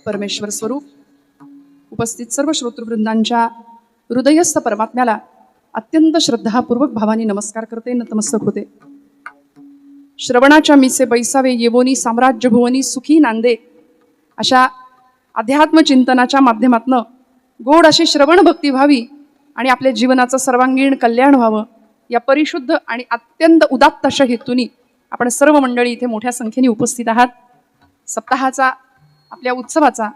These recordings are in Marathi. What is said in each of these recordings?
परमेश्वर स्वरूप उपस्थित सर्व श्रोतृवृंदांच्या हृदयस्थ परमात्म्याला अत्यंत श्रद्धापूर्वक भावानी नमस्कार करते, नतमस्तक होते. श्रवणाच्या मिसे बैसावे येवोनी साम्राज्य भुवनी सुखी नांदे अशा अध्यात्म चिंतनाच्या माध्यमातनं गोड अशी श्रवण भक्ती व्हावी आणि आपल्या जीवनाचं सर्वांगीण कल्याण व्हावं या परिशुद्ध आणि अत्यंत उदात्त अशा हेतूनी आपण सर्व मंडळी इथे मोठ्या संख्येने उपस्थित आहात. सप्ताहाचा आपल्या उत्सवाचा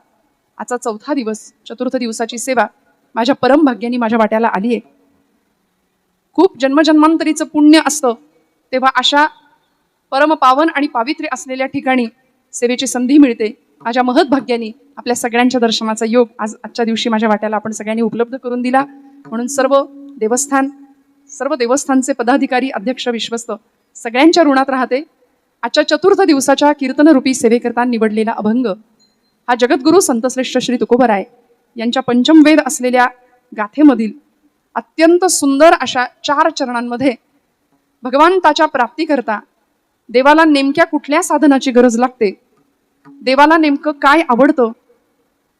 आजचा 4था दिवस, चतुर्थ दिवसाची सेवा माझ्या परम भाग्याने माझ्या वाट्याला आली आहे. खूप जन्मजन्मांतरीचं पुण्य असतं तेव्हा अशा परम पावन आणि पावित्र्य असलेल्या ठिकाणी सेवेची संधी मिळते. माझ्या महत् भाग्याने आपल्या सगळ्यांच्या दर्शनाचा योग आजच्या दिवशी माझ्या वाट्याला आपण सगळ्यांनी उपलब्ध करून दिला. म्हणून सर्व देवस्थानचे पदाधिकारी, अध्यक्ष, विश्वस्त सगळ्यांच्या ऋणात राहते. आजच्या चतुर्थ दिवसाच्या कीर्तनरूपी सेवेकरता निवडलेला अभंग हा जगद्गुरु संतश्रेष्ठ श्री तुकोबराय यांच्या पंचम वेद असलेल्या गाथेमधील अत्यंत सुंदर अशा 4 चरणांमध्ये भगवंताच्या प्राप्तीकरता देवाला नेमक्या कुठल्या साधनाची गरज लागते, देवाला नेमकं काय आवडतं,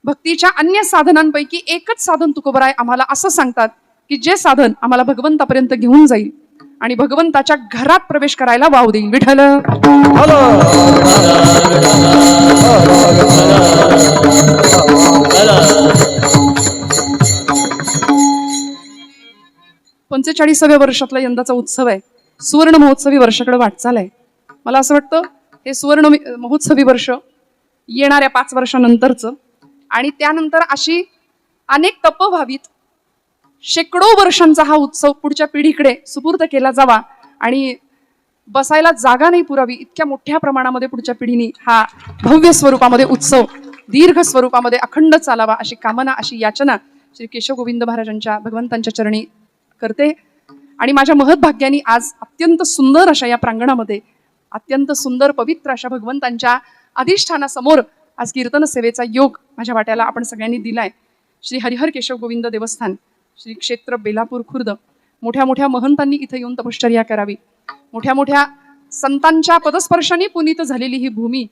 भक्तीच्या अन्य साधनांपैकी एकच साधन तुकोबराय आम्हाला असं सांगतात की जे साधन आम्हाला भगवंतापर्यंत घेऊन जाईल आणि भगवंताच्या घरात प्रवेश करायला वाव देईल. विठ्ठल पंचेचाळीसाव्या वर्षातला यंदाचा उत्सव आहे. सुवर्ण महोत्सवी वर्षाकडे वाटचाल आहे. मला असं वाटतं हे सुवर्ण महोत्सवी वर्ष येणाऱ्या 5 वर्षानंतरचं आणि त्यानंतर अशी अनेक तप व्हावीत. शेकडो वर्षांचा हा उत्सव पुढच्या पिढीकडे सुपूर्द केला जावा आणि बसायला जागा नाही पुरावी इतक्या मोठ्या प्रमाणामध्ये पुढच्या पिढीने हा भव्य स्वरूपामध्ये उत्सव दीर्घ स्वरूपामध्ये अखंड चालावा अशी कामना, अशी याचना श्री केशव गोविंद महाराजांच्या भगवंतांच्या चरणी करते. आणि माझ्या महत् भाग्याने आज अत्यंत सुंदर अशा या प्रांगणामध्ये अत्यंत सुंदर पवित्र अशा भगवंतांच्या अधिष्ठानासमोर आज कीर्तन सेवेचा योग माझ्या वाट्याला आपण सगळ्यांनी दिलाय. श्री हरिहर केशव गोविंद देवस्थान, श्री क्षेत्र बेलापूर खुर्द, मोठ्या मोठ्या महंतांनी इथे येऊन तपश्चर्या करावी. मोठ्या मोठ्या संतांच्या पदस्पर्शाने पुनीत झालेली ही भूमी.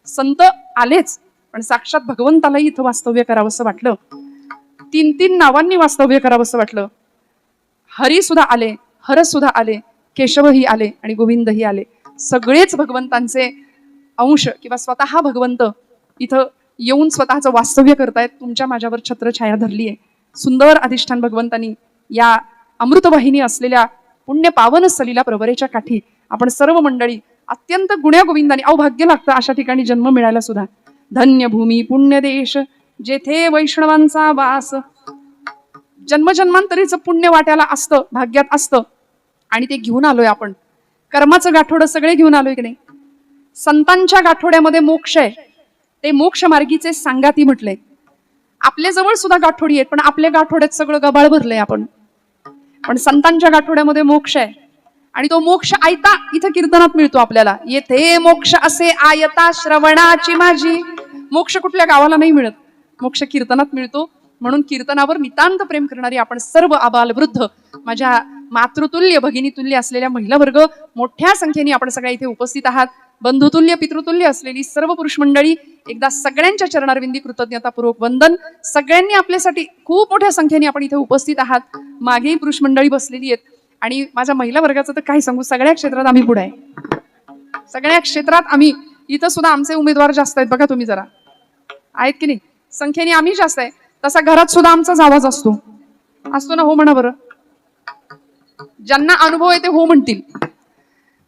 संत आलेच पण साक्षात भगवंतालाही इथं वास्तव्य करावंसं वाटलं. 3 नावांनी वास्तव्य करावंसं वाटलं. हरी सुद्धा आले, हर सुद्धा आले, केशवही आले आणि गोविंदही आले. सगळेच भगवंतांचे अंश किंवा स्वतः भगवंत इथं येऊन स्वतःचं वास्तव्य करतायत. तुमच्या माझ्यावर छत्रछाया धरली आहे. सुंदर अधिष्ठान भगवंतांनी या अमृतवाहिनी असलेल्या पुण्य पावन स्थलीला प्रवरेच्या काठी आपण सर्व मंडळी अत्यंत गुण्या गोविंदाने भाग्य लागतं अशा ठिकाणी जन्म मिळायला सुद्धा. धन्य भूमी पुण्य देश जेथे वैष्णवांचा वास. जन्मजन्मांतरीचं पुण्य वाट्याला असतं, भाग्यात असतं आणि ते घेऊन आलोय आपण. कर्माचं गाठोडं सगळे घेऊन आलोय की नाही. संतांच्या गाठोड्यामध्ये मोक्ष आहे. ते मोक्ष मार्गीचे सांगाती म्हटले. आपल्या जवळ सुद्धा गाठोडी आहेत पण आपल्या गाठोड्यात सगळं गबाळ भरलंय आपण. पण संतांच्या गाठोड्यामध्ये मोक्ष आहे आणि तो मोक्ष आयता इथं कीर्तनात मिळतो आपल्याला. येथे मोक्ष असे आयता श्रवणाची माझी. मोक्ष कुठल्या गावाला नाही मिळत, मोक्ष कीर्तनात मिळतो. म्हणून कीर्तनावर नितांत प्रेम करणारी आपण सर्व आबाल वृद्ध, माझ्या मातृतुल्य भगिनीतुल्य असलेल्या महिला वर्ग मोठ्या संख्येने आपण सगळ्या इथे उपस्थित आहात. बंधुतुल्य पितृतुल्य असलेली सर्व पुरुष मंडळी, एकदा सगळ्यांच्या चरणारविंदी कृतज्ञतापूर्वक वंदन. सगळ्यांनी आपल्यासाठी खूप मोठ्या संख्येने आपण इथे उपस्थित आहात. मागेही पुरुष मंडळी बसलेली आहेत आणि माझ्या महिला वर्गाचं तर काय सांगू, सगळ्या क्षेत्रात आम्ही पुढे आहे. सगळ्या क्षेत्रात आम्ही, इथं सुद्धा आमचे उमेदवार जास्त आहेत बघा, तुम्ही जरा आहेत की नाही. संख्येने आम्ही जास्त आहे. तसा घरात सुद्धा आमचाच आवाज असतो ना. हो म्हणा बरं. ज्यांना अनुभव आहे ते हो म्हणतील.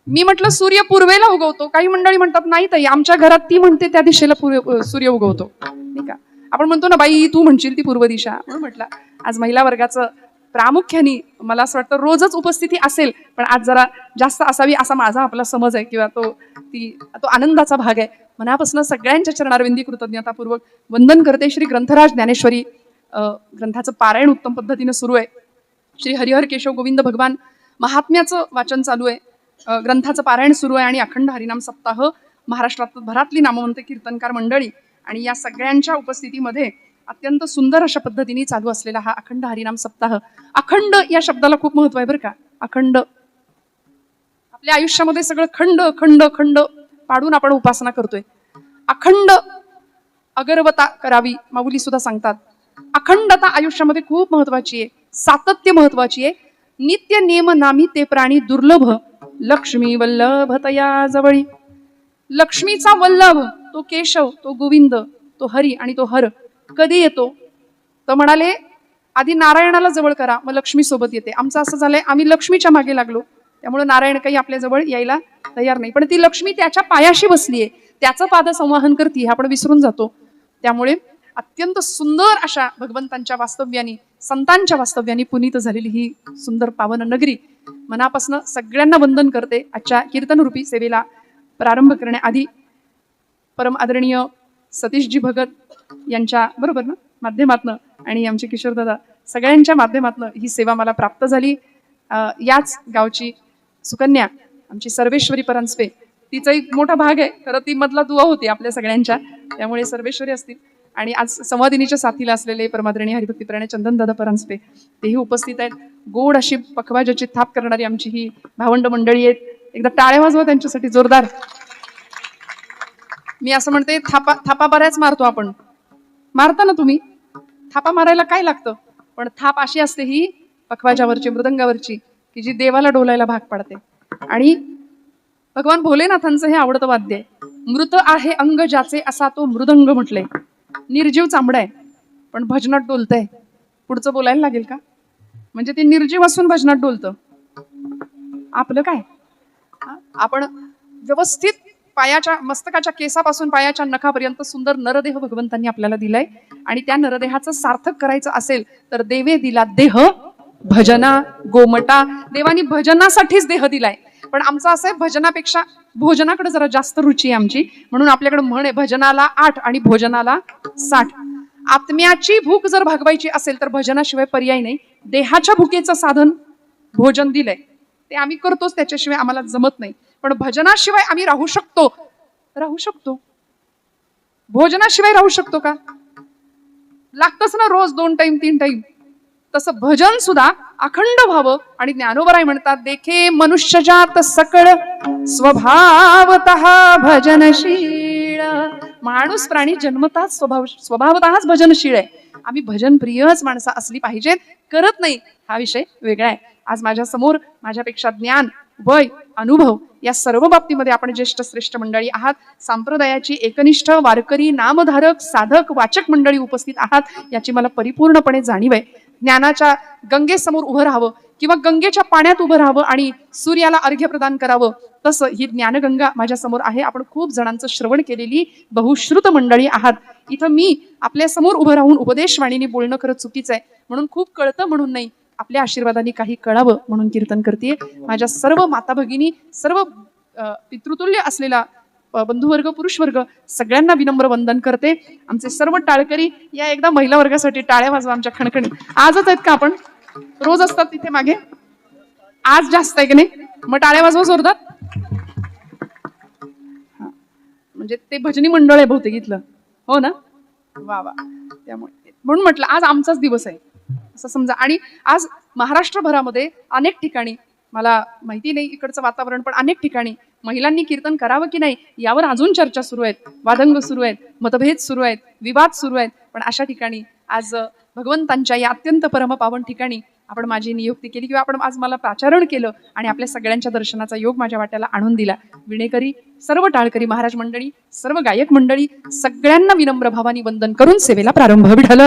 मी म्हटलं सूर्य पूर्वेला उगवतो, काही मंडळी म्हणतात नाही ताई आमच्या घरात ती म्हणते त्या दिशेला सूर्य उगवतो. नाही का, आपण म्हणतो ना बाई तू म्हणशील ती पूर्व दिशा. म्हणून म्हटलं आज महिला वर्गाचं प्रामुख्याने मला असं वाटतं रोजच उपस्थिती असेल पण आज जरा जास्त असावी असा माझा आपला समज आहे किंवा तो आनंदाचा भाग आहे. मनापासून सगळ्यांच्या चरणारविंदी कृतज्ञतापूर्वक वंदन करते. श्री ग्रंथराज ज्ञानेश्वरी ग्रंथाचं पारायण उत्तम पद्धतीने सुरू आहे. श्री हरिहर केशव गोविंद भगवान महात्म्याचं वाचन चालू आहे. ग्रंथाचं पारायण सुरू आहे आणि अखंड हरिनाम सप्ताह महाराष्ट्रात भरातली नामवंत कीर्तनकार मंडळी आणि या सगळ्यांच्या उपस्थितीमध्ये अत्यंत सुंदर अशा पद्धतीने चालू असलेला हा अखंड हरिनाम सप्ताह. अखंड या शब्दाला खूप महत्व आहे बरं का. अखंड आपल्या आयुष्यामध्ये सगळं खंड खंड खंड पाडून आपण उपासना करतोय. अखंड अगरवता करावी, माऊली सुद्धा सांगतात. अखंडता आयुष्यामध्ये खूप महत्वाची आहे, सातत्य महत्वाची आहे. नित्य नेम नामी ते प्राणी दुर्लभ, लक्ष्मी वल्लभतया जवळी. लक्ष्मीचा वल्लभ तो केशव, तो गोविंद, तो हरी आणि तो हर कधी येतो तर म्हणाले आधी नारायणाला जवळ करा, मग लक्ष्मी सोबत येते. आमचं असं झालंय, आम्ही लक्ष्मीच्या मागे लागलो, त्यामुळे नारायण काही आपल्या जवळ यायला तयार नाही. पण ती लक्ष्मी त्याच्या पायाशी बसलीये, त्याचं पाद संवाहन करते हे आपण विसरून जातो. त्यामुळे अत्यंत सुंदर अशा भगवंतांच्या वास्तव्यानी, संतांच्या वास्तव्यानी पुनीत झालेली ही सुंदर पावन नगरी मनापासून सगळ्यांना वंदन करते. आजच्या कीर्तनरूपी सेवेला प्रारंभ करण्याआधी परम आदरणीय सतीशजी भगत यांच्या बरोबर ना माध्यमातनं आणि आमचे किशोरदादा सगळ्यांच्या माध्यमातनं ही सेवा मला प्राप्त झाली. याच गावची सुकन्या आमची सर्वेश्वरी परांजपे, तिचा एक मोठा भाग आहे खरं, ती मधला दुवा होती आपल्या सगळ्यांच्या, त्यामुळे सर्वेश्वरी असतील. आणि आज संवादिनीच्या साथीला असलेले परमादरणीय हरिभक्तीपरायण चंदनदादा परांजपे तेही उपस्थित आहेत. गोड अशी पखवाजाची थाप करणारी आमची ही भावंड मंडळी आहेत. एकदा टाळ्या वाजवा त्यांच्यासाठी जोरदार. मी असं म्हणते, थापा बऱ्याच मारतो आपण, मारता ना तुम्ही? थापा मारायला काय लागतं, पण थाप अशी असते ही पखवाजावरची, मृदंगावरची, की जी देवाला डोलायला भाग पडते. आणि भगवान भोलेनाथांचं हे आवडतं वाद्य आहे. मृत आहे अंग ज्याचे असा तो मृदंग म्हटलंय. निर्जीव चांबडा आहे पण भजनात डोलतंय. पुढचं बोलायला लागेल का? म्हणजे ते निर्जीव असून भजनात डोलतं. आपलं काय, आपण व्यवस्थित पायाच्या मस्तकाच्या केसापासून पायाच्या नखापर्यंत सुंदर नरदेह भगवंतांनी आपल्याला दिलाय. आणि त्या नरदेहाचं सार्थक करायचं असेल तर देवे दिला देह भजना गोमटा. देवानी भजनासाठीच देह दिलाय, पण आमचं असं आहे भजनापेक्षा भोजनाकडे जरा जास्त रुची आहे आमची. म्हणून आपल्याकडे म्हण आहे, भजनाला 8 आणि भोजनाला 60. आत्म्याची भूक जर भागवायची असेल तर भजनाशिवाय पर्याय नाही. देहाच्या भुकेचं साधन भोजन दिलंय, ते आम्ही करतोच, त्याच्याशिवाय आम्हाला जमत नाही. पण भजनाशिवाय आम्ही राहू शकतो. भोजनाशिवाय राहू शकतो का? लागतच ना रोज 2 टाइम 3 टाइम. तसं भजन सुद्धा अखंड व्हावं. आणि ज्ञानोबराय म्हणतात, देखे मनुष्यजात सकळ स्वभावतः भजनशील. माणूस प्राणी जन्मताच स्वभावतःच भजनशील आहे. आम्ही भजन प्रियच माणसं असली पाहिजेत. करत नाही हा विषय वेगळा आहे. आज माझ्या समोर माझ्यापेक्षा ज्ञान, वय, अनुभव या सर्व बाबतीमध्ये आपण ज्येष्ठ श्रेष्ठ मंडळी आहात. संप्रदायाची एकनिष्ठ वारकरी नामधारक साधक वाचक मंडळी उपस्थित आहात, याची मला परिपूर्णपणे जाणीव आहे. ज्ञानाच्या गंगेसमोर उभं राहावं किंवा गंगेच्या पाण्यात उभं राहावं आणि सूर्याला अर्घ्य प्रदान करावं, तसं ही ज्ञानगंगा माझ्या समोर आहे. आपण खूप जणांचं श्रवण केलेली बहुश्रुत मंडळी आहात. इथं मी आपल्या समोर उभं राहून उपदेशवाणीने बोलणं खरं चुकीचं आहे, म्हणून खूप कळतं म्हणून नाही, आपल्या आशीर्वादाने काही कळावं म्हणून कीर्तन करते. माझ्या सर्व माता भगिनी, सर्व पितृतुल्य असलेला बंधुवर्ग, पुरुषवर्ग सगळ्यांना विनम्र वंदन करते. आमचे सर्व टाळकरी या एकदा महिला वर्गासाठी टाळ्या वाजवा आमच्या खणखणी. आजच आहेत का आपण? रोज असतात तिथे मागे, आज जास्त आहे की नाही? मग टाळ्या वाजवा जोरदार. म्हणजे ते भजनी मंडळ आहे बहुतेक इथलं, हो ना? वा वा. त्यामुळे म्हणून म्हटलं आज आमचाच दिवस आहे असं समजा. आणि आज महाराष्ट्रभरामध्ये अनेक ठिकाणी, मला माहिती नाही इकडचं वातावरण, पण अनेक ठिकाणी महिलांनी कीर्तन करावं की नाही यावर अजून चर्चा सुरू आहेत, वादंग सुरू आहेत, मतभेद सुरू आहेत, विवाद सुरू आहेत. पण अशा ठिकाणी आज भगवंतांच्या या अत्यंत परमपावन ठिकाणी आपण माझी नियुक्ती केली, किंवा आपण आज मला प्राचारण केलं आणि आपल्या सगळ्यांच्या दर्शनाचा योग माझ्या वाट्याला आणून दिला. विणेकरी, सर्व टाळकरी महाराज मंडळी, सर्व गायक मंडळी सगळ्यांना विनम्र भावानी वंदन करून सेवेला प्रारंभ. विठ्ठल.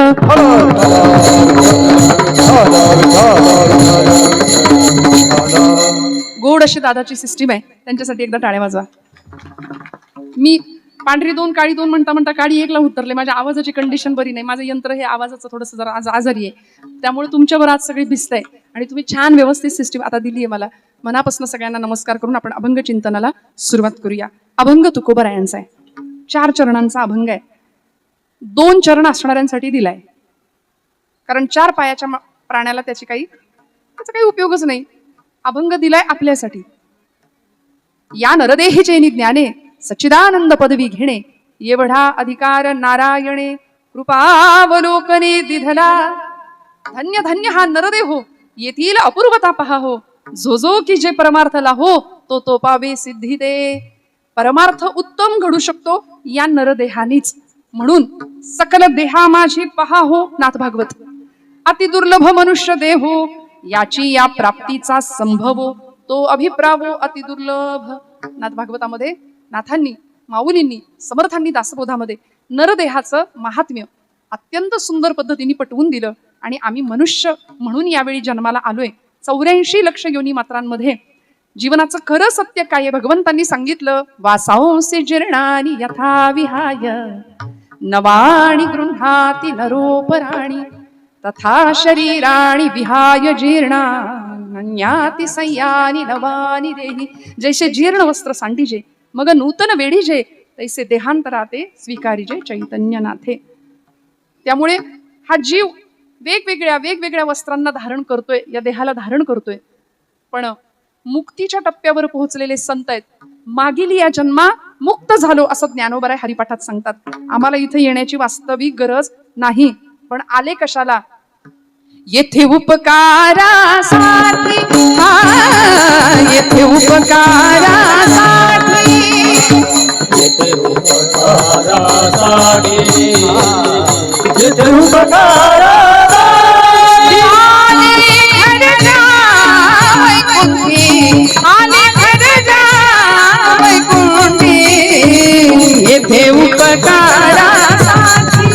गोड अशी दादाची सिस्टीम आहे, त्यांच्यासाठी एकदा टाळ्या वाजवा. मी पांढरी 2 काळी 2 म्हणता म्हणता काळी 1 ला उतरले. माझ्या आवाजाची कंडिशन बरी नाही, माझं यंत्र हे आवाजाचं थोडंसं जरा आज आजारी आहे, त्यामुळे तुमच्यावर आज सगळी भिजतंय. आणि तुम्ही छान व्यवस्थित सिस्टीम आता दिली आहे मला. मनापासून सगळ्यांना नमस्कार करून आपण अभंग चिंतनाला सुरुवात करूया. अभंग तुकोबरायांचा आहे, 4 चरणांचा अभंग आहे. 2 चरण असणाऱ्यांसाठी दिलाय, कारण 4 पायाच्या प्राण्याला त्याचा काही उपयोगच नाही. अभंग दिलाय आपल्यासाठी. या नरदेहीचे ज्ञाने सच्चिदानंद पदवी घेणे, एवढा अधिकार नारायणे कृपावलोकने दिधला. धन्य धन्य हा नरदेहो, येथील अपूर्वता पहा हो. जो जो की जे परमार्थला हो, तो तो पावे सिद्धी दे. परमार्थ उत्तम घडू शकतो या नरदेहानीच. म्हणून सकल देहा माझी पहा हो नाथ भागवत, अति दुर्लभ मनुष्य देहो, याची या प्राप्तीचा संभव, तो अभिप्रावो अति दुर्लभ. नाथ भागवतामध्ये नाथांनी, माऊलींनी, समर्थांनी दासबोधामध्ये नरदेहाचं महात्म्य अत्यंत सुंदर पद्धतीने पटवून दिलं. आणि आम्ही मनुष्य म्हणून यावेळी जन्माला आलोय. 84 लक्ष योनी मात्रांमध्ये जीवनाचं खरं सत्य काय भगवंतांनी सांगितलं. वासांसी जीर्णानि यथा विहाय नवाणी गृह्णाति नरोपराणी, तथा शरीराणि विहाय जीर्णान्याति संयानी नवानी देही. जैसे जीर्ण वस्त्र सांडीजे मग नूतन वेढीजे, तैसे देहांतराते स्वीकारिजे चैतन्यनाथे. त्यामुळे हा जीव वेगवेगळ्या वस्त्रांना धारण करतोय, या देहाला धारण करतोय. पण मुक्तीच्या टप्प्यावर पोहोचलेले संत आहेत. मागील या जन्मा मुक्त झालो असं ज्ञानोबराय हरिपाठात सांगतात. आम्हाला इथे येण्याची वास्तविक गरज नाही, पण आले कशाला? येथे उपकारासाठी, येथे उपकारासाठी, येथे उपकारासाठी, येथे उपकारासाठी आले घर जा वैकुंठी, आले घर जा वैकुंठी, येथे उपकारासाठी,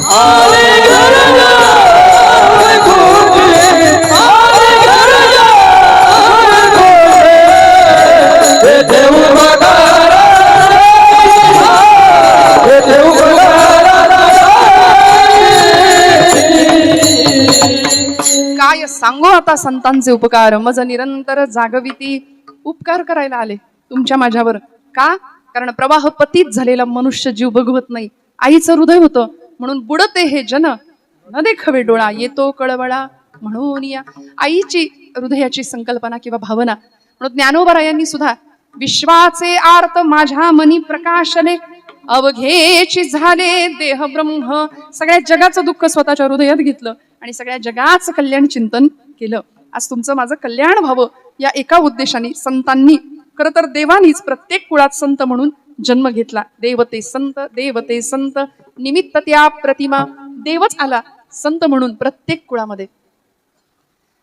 आले घर जा वैकुंठी, आले घर जा वैकुंठी, येथे उपकारासाठी, येथे उपकारासाठी. काय सांगू आता संतांचे उपकार, मज निरंतर जागविती. उपकार करायला आले तुमच्या माझ्यावर. का? कारण प्रवाह पतीत झालेला मनुष्य जीव बघवत नाही. आईचं हृदय होतं म्हणून बुडते हे जन, न देखावे डोळा येतो कळवळा. म्हणून या आईची हृदयाची संकल्पना किंवा भावना. म्हणून ज्ञानोबरायांनी सुद्धा विश्वाचे आर्त माझ्या मनी प्रकाशले, अवघेची झाले देह ब्रह्म. सगळ्या जगाचं दुःख स्वतःच्या हृदयात घेतलं आणि सगळ्या जगाचं कल्याण चिंतन केलं. आज तुमचं माझं कल्याण व्हावं या एका उद्देशाने संतांनी, खरं तर देवानीच प्रत्येक कुळात संत म्हणून जन्म घेतला. देवते संत, देवते संत, निमित्त त्या प्रतिमा. देवच आला संत म्हणून प्रत्येक कुळामध्ये.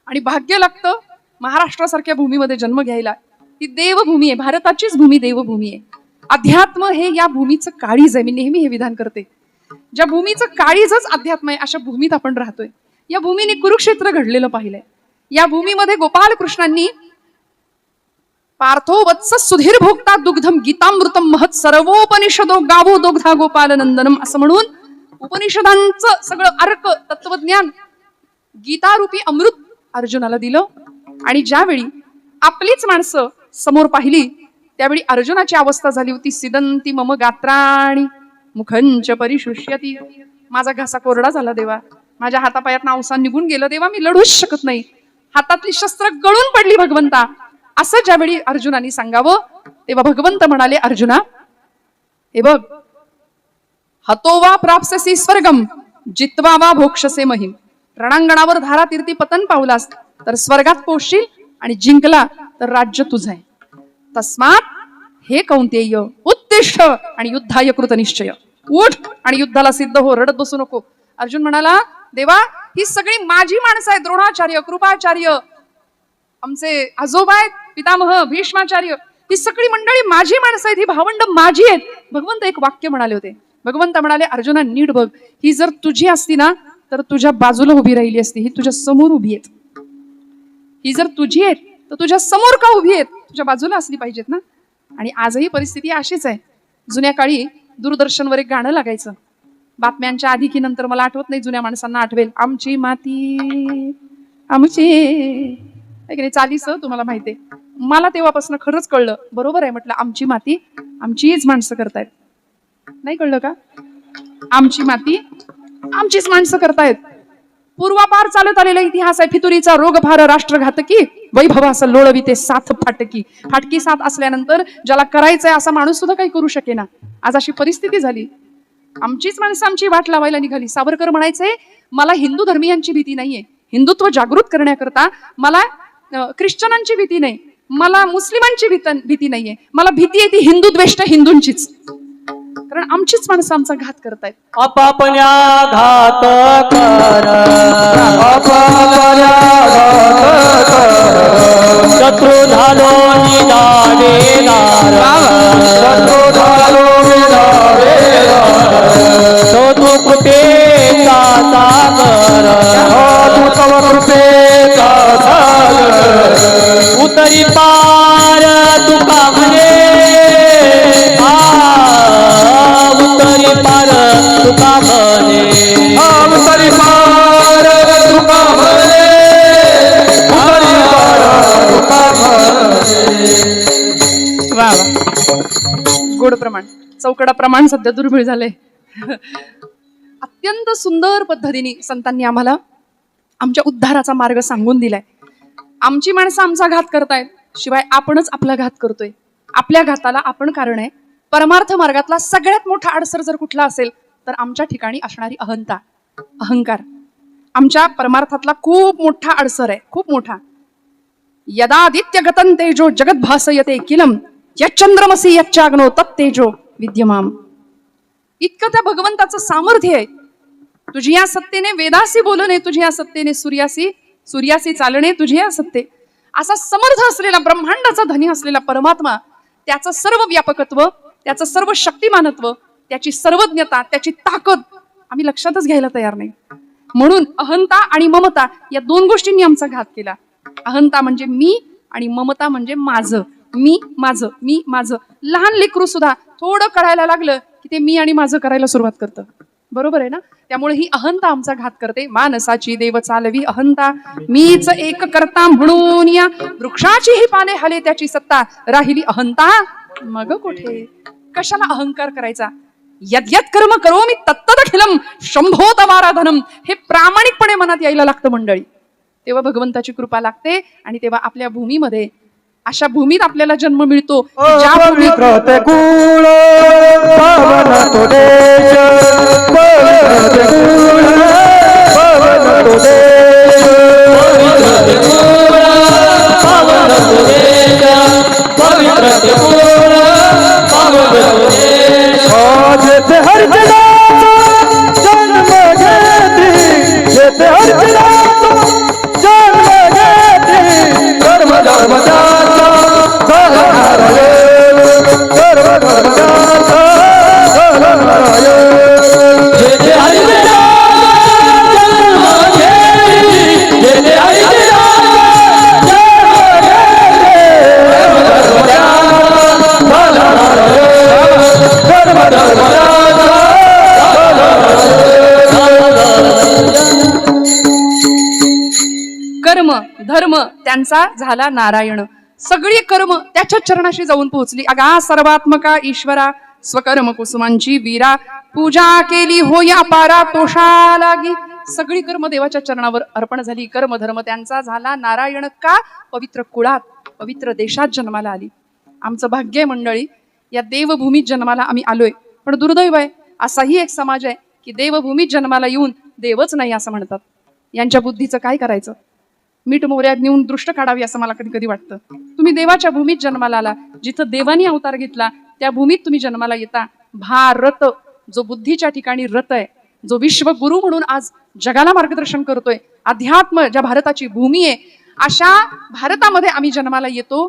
आणि भाग्य लागतं महाराष्ट्रासारख्या भूमीमध्ये जन्म घ्यायला. ती देवभूमी आहे, भारताचीच भूमी देवभूमी आहे. अध्यात्म हे या भूमीचं काळीज आहे. मी नेहमी हे विधान करते, ज्या भूमीचं काळीजच अध्यात्म आहे अशा भूमीत आपण राहतोय. या भूमीने कुरुक्षेत्र घडलेलं पाहिलंय. या भूमीमध्ये गोपाल कृष्णांनी पार्थो वत्स सुधीर भोक्ता दुग्धम गीतामृतम महत् सर्वोपनिषदो गावो दोग्धा गोपाल नंदनम असं म्हणून उपनिषदांचं सगळं अर्क तत्वज्ञान गीतारूपी अमृत अर्जुनाला दिलं. आणि ज्यावेळी आपलीच माणसं समोर पाहिली त्यावेळी अर्जुनाची अवस्था झाली होती. सिदंती मम गात्राणी मुखंच परिशुष्यती. माझा घासा कोरडा झाला देवा, माझ्या हातापायात अवसान निघून गेलं देवा, मी लढूच शकत नाही, हातातली शस्त्र गळून पडली भगवंता. असं ज्यावेळी अर्जुनाने सांगावं तेव्हा भगवंत म्हणाले, अर्जुना हे बघ, हतो वा प्राप्स्यसि स्वर्गम जित्वा वा भोक्षसे महिम. रणांगणावर धारातीर्थी पतन पावलास तर स्वर्गात पोहोचशील आणि जिंकला तर राज्य तुझं आहे. तस्मात हे कौंतेय उत्तिष्ठ आणि युद्धाय कृतनिश्चय. उठ आणि युद्धाला सिद्ध हो, रडत बसू नको. अर्जुन म्हणाला, देवा ही सगळी माझी माणसं आहेत. द्रोणाचार्य, कृपाचार्य, आमचे आजोबा आहेत, पितामह भीष्माचार्य, ही सगळी मंडळी माझी माणसं आहेत, ही भावंड माझी आहेत. भगवंत एक वाक्य म्हणाले होते. भगवंत म्हणाले, अर्जुना नीट बघ, ही जर तुझी असती ना तर तुझ्या बाजूला उभी राहिली असती. ही तुझ्या समोर उभी आहेत. ही जर तुझी आहेत तर तुझ्या समोर का उभी आहेत? तुझ्या बाजूला असली पाहिजेत ना. आणि आजही परिस्थिती अशीच आहे. जुन्या काळी दूरदर्शनवर एक गाणं लागायचं बातम्यांच्या आधी की नंतर, मला आठवत नाही, जुन्या माणसांना आठवेल. आमची माती आमची चालीस तुम्हाला माहितीये. मला तेव्हापासून खरंच कळलं, बरोबर आहे म्हटलं, आमची माती आमचीच माणसं करतायत. नाही कळलं का? आमची माती आमचीच माणसं करतायत. पूर्वापार चालत आलेला इतिहास आहे. फितुरीचा रोग फार राष्ट्रघातकी, वैभवास लोळविते साथ फाटकी. फाटकी साथ असल्यानंतर ज्याला करायचंय असा माणूस सुद्धा काही करू शकेना. आज अशी परिस्थिती झाली. आमचीच माणसं आमची वाट लावायला निघाली. सावरकर म्हणायचंय, मला हिंदू धर्मीयांची भीती नाहीये, हिंदुत्व जागृत करण्याकरता मला ख्रिश्चनांची भीती नाही, मला मुस्लिमांची भीती नाहीये, मला भीती आहे ती हिंदू द्वेष्ट हिंदूंचीच. कारण आमचीच माणसं आमचा घात करतायत. आपापल्या घात कर, आपापल्या घात कर, शत्रू झालो निदावेदार, शत्रू झालो निदावेदार, तो तू कृपेचा सागर, तू तव कृपेचा सागर, उतरी पार तुका म्हणे, उतरी पार तुका म्हणे, उतरी पार तुका म्हणे, उतरी पार तुका म्हणे. वा वा, गोड प्रमाण, चौकडा प्रमाण सध्या दुर्मिळ झालंय. अत्यंत सुंदर पद्धतीने संतांनी आम्हाला आमच्या उद्धाराचा मार्ग सांगून दिलाय. आमची माणसं आमचा घात करतायत, शिवाय आपणच आपला घात करतोय. आपल्या घाताला आपण कारण आहे. परमार्थ मार्गातला सगळ्यात मोठा अडसर जर कुठला असेल तर आमच्या ठिकाणी असणारी अहंता, अहंकार आमच्या परमार्थातला खूप मोठा अडसर आहे, खूप मोठा. यदादित्य गतं तेजो जगत भासयते किलम यच्चंद्रमसी यच्चाग्नो तत्तेजो विद्यमाम. इतकं त्या भगवंताचं सामर्थ्य आहे. तुझी या सत्तेने वेदासी बोलणे, तुझी या सत्तेने सूर्यासी चालणे, तुझी या सत्ते. असा समर्थ असलेला ब्रह्मांडाचा धनी असलेला परमात्मा, त्याचं सर्व व्यापकत्व, त्याचं सर्व शक्तिमानत्व, त्याची सर्वज्ञता, त्याची ताकद आम्ही लक्षातच घ्यायला तयार नाही. म्हणून अहंता आणि ममता या दोन गोष्टींनी आमचा घात केला. अहंता म्हणजे मी आणि ममता म्हणजे माझं, मी माझं, मी माझं. लहान लेकरू सुद्धा थोडं कळायला लागलं की ते मी आणि माझं करायला सुरुवात करतं. बरोबर आहे ना? त्यामुळे ही अहंता आमचा घात करते. मानसाची देव चालवी अहंता, मीच एक करता म्हणून या वृक्षाची ही पाने हले त्याची सत्ता, राहिली अहंता मग कुठे. कशाला अहंकार करायचा? यद्यत कर्म करोमि तत्तदखिलम शंभो तवाराधनम, हे प्रामाणिकपणे मनात यायला लागतं मंडळी. तेव्हा भगवंताची कृपा लागते आणि तेव्हा आपल्या भूमीमध्ये, अशा भूमीत आपल्याला जन्म मिळतो ज्या भूमीत पवित्र कुळ पावन तो देश, पवित्र कुळ पावन तो देश, पवित्र कुळ पावन तो देश, पवित्र कुळ पावन तो देश. जेथे हरिचंद्राचा जन्म घेती, जेथे हरिचंद्राचा जन्म घेती, कर्म धर्मचा कर्म धर्म त्यांचा झाला नारायण. सगळी कर्म त्याच्या चरणाशी जाऊन पोहोचली. अगा सर्वात्मका ईश्वरा स्वकर्म कुसुमांची वीरा, पूजा केली होय अपारा तोषा लागी. सगळी कर्म देवाच्या चरणावर अर्पण झाली. कर्म धर्म त्यांचा झाला नारायण. का? पवित्र कुळात, पवित्र देशात जन्माला आली. आमचं भाग्य आहे मंडळी, या देवभूमीत जन्माला आम्ही आलोय. पण दुर्दैव आहे, असाही एक समाज आहे की देवभूमीत जन्माला येऊन देवच नाही असं म्हणतात. यांच्या बुद्धीचं काय करायचं? मीठ मोऱ्यात नेऊन दृष्ट काढावी असं मला कधी कधी वाटतं. तुम्ही देवाच्या भूमीत जन्माला आला, जिथं देवानी अवतार घेतला त्या भूमीत तुम्ही जन्माला येता. भारत जो बुद्धीच्या ठिकाणी रत आहे, जो विश्वगुरु म्हणून आज जगाला मार्गदर्शन करतोय, अध्यात्म ज्या भारताची भूमी आहे, अशा भारतामध्ये आम्ही जन्माला येतो.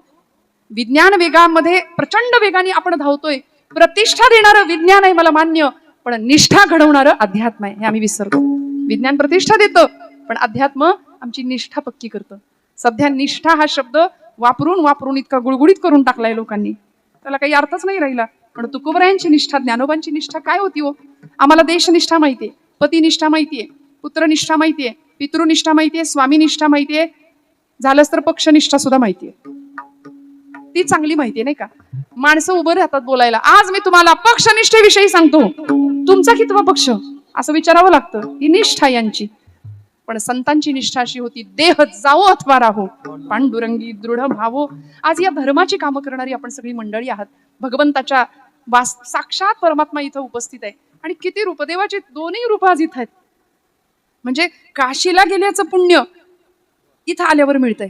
विज्ञान वेगामध्ये प्रचंड वेगाने आपण धावतोय. प्रतिष्ठा देणारं विज्ञान आहे मला मान्य, पण निष्ठा घडवणारं अध्यात्म आहे हे आम्ही विसरतो. विज्ञान प्रतिष्ठा देतं, पण अध्यात्म आमची निष्ठा पक्की करतं. सध्या निष्ठा हा शब्द वापरून वापरून इतका गुळगुळीत करून टाकलाय लोकांनी, त्याला काही अर्थच नाही राहिला. पण तुकोबरायांची निष्ठा, ज्ञानोबांची निष्ठा काय होती हो? आम्हाला देशनिष्ठा माहितीये, पतिनिष्ठा माहितीये, पुत्रनिष्ठा माहितीये, पितृनिष्ठा माहितीये, स्वामीनिष्ठा माहितीये, झालंच तर पक्षनिष्ठा सुद्धा माहितीये. ती चांगली माहितीये नाही का? माणसं उभं राहतात बोलायला, आज मी तुम्हाला पक्षनिष्ठेविषयी सांगतो, तुमचा कितवा पक्ष असं विचारावं लागतं. ही निष्ठा यांची. पण संतांची निष्ठा अशी होती, देह जावो अथवा राहो पांडुरंगी दृढ भावो. आज या धर्माची कामं करणारी आपण सगळी मंडळी आहात. भगवंताच्या साक्षात परमात्मा इथं उपस्थित आहे. आणि किती रूप, देवाचे दोन्ही रूप आज इथं आहेत. म्हणजे काशीला गेल्याचं पुण्य इथं आल्यावर मिळतंय.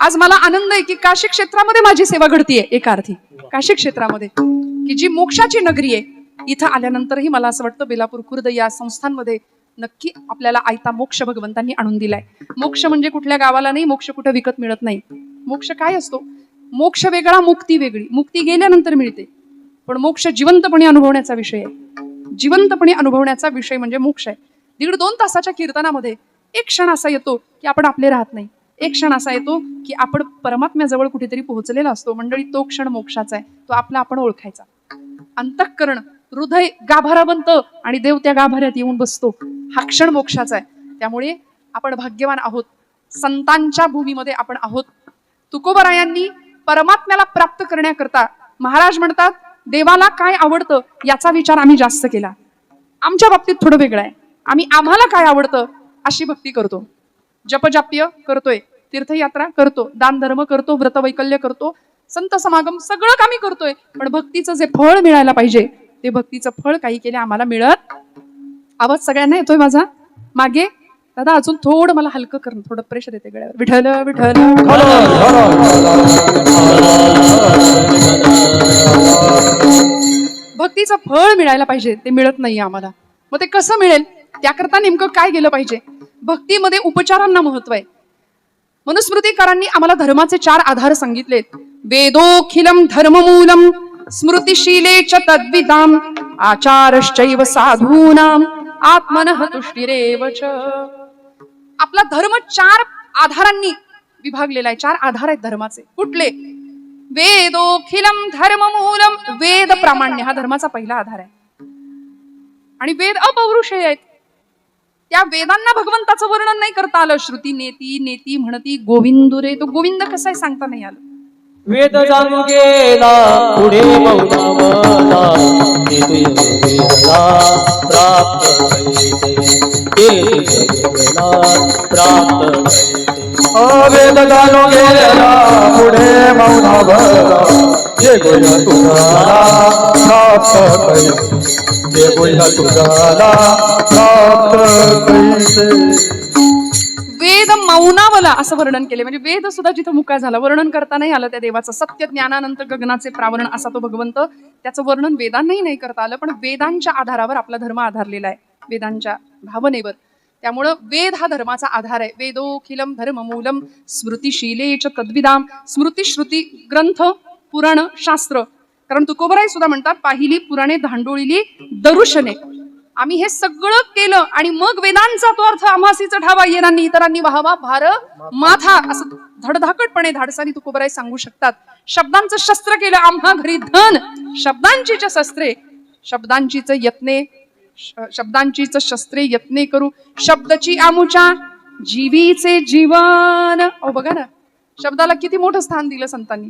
आज मला आनंद आहे की काशी क्षेत्रामध्ये माझी सेवा घडतीये. एका अर्थी काशी क्षेत्रामध्ये की जी मोक्षाची नगरी आहे, इथं आल्यानंतरही मला असं वाटतं बेलापूर खुर्द या संस्थांमध्ये नक्की आपल्याला आयता मोक्ष भगवंतांनी आणून दिलाय. मोक्ष म्हणजे कुठल्या गावाला नाही, मोक्ष कुठं विकत मिळत नाही. मोक्ष काय असतो? मोक्ष वेगळा, मुक्ती वेगळी. मुक्ती गेल्यानंतर मिळते, पण मोक्ष जिवंतपणे अनुभवण्याचा विषय आहे. जिवंतपणे अनुभवण्याचा विषय म्हणजे मोक्ष आहे. 1.5-2 तासाच्या कीर्तनामध्ये एक क्षण असा येतो की आपण आपले राहत नाही. एक क्षण असा येतो की आपण परमात्म्याजवळ कुठेतरी पोहोचलेला असतो. मंडळी, तो क्षण मोक्षाचा आहे. तो आपला आपण ओळखायचा. अंतःकरण, हृदय गाभारा बनतं आणि देव त्या गाभाऱ्यात येऊन बसतो. हा क्षण मोक्षाचा आहे. त्यामुळे आपण भाग्यवान आहोत. संतांच्या भूमीमध्ये आपण आहोत. तुकोबरायांनी परमात्म्याला प्राप्त करण्याकरता, महाराज म्हणतात, देवाला काय आवडतं याचा विचार आम्ही जास्त केला. आमच्या बाबतीत थोडं वेगळं आहे. आम्हाला काय आवडतं अशी भक्ती करतो. जपजाप्य करतोय, तीर्थयात्रा करतो, दान धर्म करतो, व्रतवैकल्य करतो, संत समागम सगळं आम्ही करतोय. पण भक्तीचं जे फळ मिळायला पाहिजे ते भक्तीचं फळ काही केले आम्हाला मिळत. आवाज सगळ्यांना येतोय माझा? मागे दादा अजून थोडं मला हलकं करून, थोडं प्रेशर येते गळ्यावर. विठ्ठल विठ्ठल. भक्तीचं फळ मिळायला पाहिजे, ते मिळत नाही आम्हाला. मग ते कसं मिळेल? त्याकरता नेमकं काय केलं पाहिजे? भक्तीमध्ये उपचारांना महत्व आहे. मनुस्मृतिकारांनी आम्हाला धर्माचे 4 आधार सांगितलेत. वेदोखिलम धर्ममूलम स्मृतिशीले च तद्विदाम आचारश्चैव साधूनाम आत्मनः तुष्टिरेव च. आपला धर्म 4 आधारांनी विभागलेला आहे. 4 आधार आहेत धर्माचे. कुठले? वेदोखिलम धर्ममूलम. वेद प्रामाण्य हा धर्माचा पहिला आधार आहे. आणि वेद अपौरुषेय आहेत. त्या वेदांना भगवंताचं वर्णन नाही करता आलं. श्रुती नेती नेती म्हणती गोविंदुरे. तो गोविंद कसा आहे सांगता नाही आलं. वेद जाणू गेला पुढे मौनावला, वेदला प्राप्त वेद जाणू गेला पुढे मौनावला, जे गोया तुझाला प्राप्त जे गोया तुझाला प्राप्त कैसे. वेद मौनावला असं वर्णन केले. म्हणजे वेद सुद्धा जिथं मुका झाला, वर्णन करता नाही आलं त्या देवाचं. सत्य ज्ञानानंत गगनाचे प्रावरण असा तो भगवंत. त्याचं वर्णन वेदांनाही नाही करता आलं. पण वेदांच्या आधारावर आपला धर्म आधारलेला आहे, वेदांच्या भावनेवर. त्यामुळं वेद हा धर्माचा आधार आहे. वेदोखिलम धर्ममूलम स्मृतिशीले च तद्विदाम. स्मृती, श्रुती, ग्रंथ, पुराण, शास्त्र. कारण तुकोबराय सुद्धा म्हणतात, पाहिली पुराणे धांडोळीली दरुशने. आम्ही हे सगळं केलं आणि मग वेदांचा तो अर्थ आम्हासीच ठावा, येणांनी इतरांनी व्हावा भार माथा, असं धडधाकटपणे धाडसानी तुकोबराय सांगू शकतात. शब्दांचं शस्त्र केलं आम्हा घरी धन. शब्दांचीच शस्त्रे, शब्दांचीच यत्ने, शब्दांचीच शस्त्रे यत्ने करू. शब्दची आमुच्या जीवीचे जीवन. बघा ना, शब्दाला किती मोठं स्थान दिलं संतांनी.